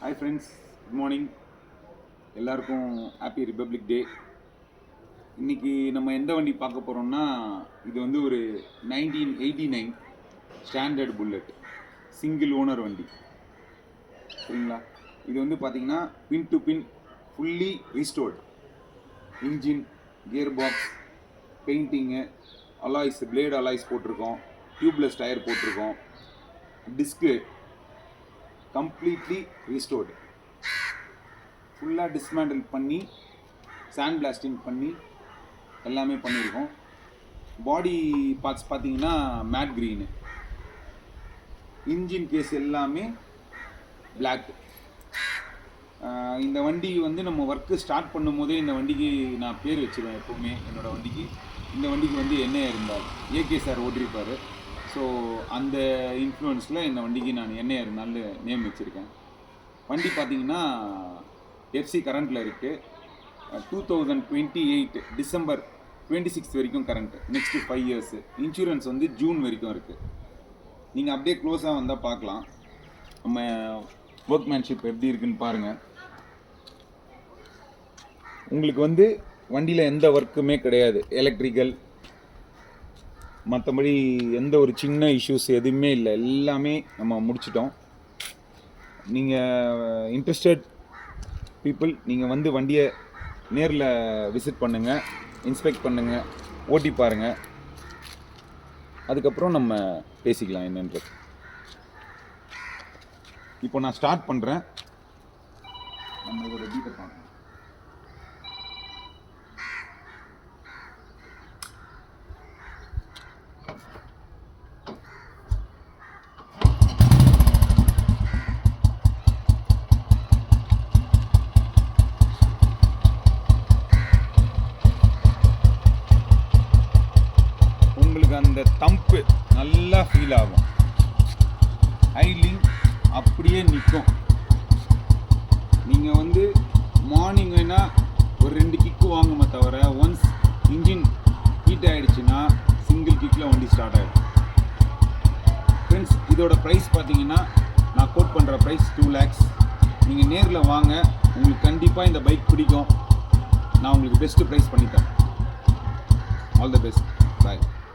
Hi friends, good morning. எல்லாருக்கும் happy republic டே. இன்றைக்கி நம்ம எந்த வண்டி பார்க்க போகிறோம்னா, இது வந்து ஒரு 1989 ஸ்டாண்டர்ட் புல்லட் சிங்கிள் ஓனர் வண்டி. சரிங்களா? இது வந்து பார்த்திங்கன்னா pin to pin fully restored. Engine, gear box, painting, alloys, plate alloys போட்டிருக்கோம், டியூப்லெஸ் டயர் போட்டிருக்கோம், டிஸ்க்கு கம்ப்ளீட்லி ரீஸ்டோர்டு. ஃபுல்லாக டிஸ்மேண்டில் பண்ணி சாண்ட் பிளாஸ்டிங் பண்ணி எல்லாமே பண்ணியிருக்கோம். பாடி பார்ட்ஸ் பார்த்தீங்கன்னா மேட் க்ரீனு, இன்ஜின் கேஸ் எல்லாமே பிளாக். இந்த வண்டி வந்து நம்ம ஒர்க்கு ஸ்டார்ட் பண்ணும் போதே இந்த வண்டிக்கு நான் பேர் வச்சுருவேன். எப்போவுமே என்னோடய வண்டிக்கு, இந்த வண்டிக்கு வந்து என்ஐ இருந்தார், ஏகே சார் ஓட்டிருப்பார். ஸோ அந்த இன்ஃப்ளூயன்ஸில் இந்த வண்டிக்கு நான் என்ஐ இருந்தாலும் நேம் வச்சுருக்கேன். வண்டி பார்த்தீங்கன்னா எஃப்சி கரண்ட்டில் இருக்குது. 2028 டிசம்பர் 26 வரைக்கும் கரண்ட்டு. Next 5 years. இன்சூரன்ஸ் வந்து ஜூன் வரைக்கும் இருக்குது. நீங்கள் அப்படியே க்ளோஸாக வந்தால் பார்க்கலாம் நம்ம ஒர்க்மேன்ஷிப் எப்படி இருக்குன்னு பாருங்கள். உங்களுக்கு வந்து வண்டியில் எந்த ஒர்க்குமே கிடையாது, எலக்ட்ரிக்கல் மற்றபடி எந்த ஒரு சின்ன இஷ்யூஸ் எதுவுமே இல்லை, எல்லாமே நம்ம முடிச்சிட்டோம். நீங்கள் இன்ட்ரெஸ்டட் பீப்புள், நீங்கள் வந்து வண்டியை நேரில் விசிட் பண்ணுங்கள், இன்ஸ்பெக்ட் பண்ணுங்கள், ஓட்டி பாருங்கள். அதுக்கப்புறம் நம்ம பேசிக்கலாம் என்னன்றது. இப்போ நான் ஸ்டார்ட் பண்ணுறேன். நம்ம இதோட டீட்டெயில் பார்க்கலாம். அந்த தம்பு நல்லா ஃபீல் ஆகும், ஐலிங் அப்படியே நிற்கும். நீங்கள் வந்து மார்னிங் வேணால் ஒரு 2 கிக்கு வாங்குமே தவிர, ஒன்ஸ் இன்ஜின் ஹீட் ஆகிடுச்சுன்னா சிங்கிள் கிக்கில் வண்டி ஸ்டார்ட் ஆகிடும். ஃப்ரெண்ட்ஸ், இதோட ப்ரைஸ் பார்த்தீங்கன்னா நான் கோட் பண்ணுற ப்ரைஸ் 2 lakhs. நீங்கள் நேரில் வாங்க, உங்களுக்கு கண்டிப்பாக இந்த பைக் பிடிக்கும். நான் உங்களுக்கு பெஸ்ட்டு ப்ரைஸ் பண்ணித்தரேன். All the best. பாய்.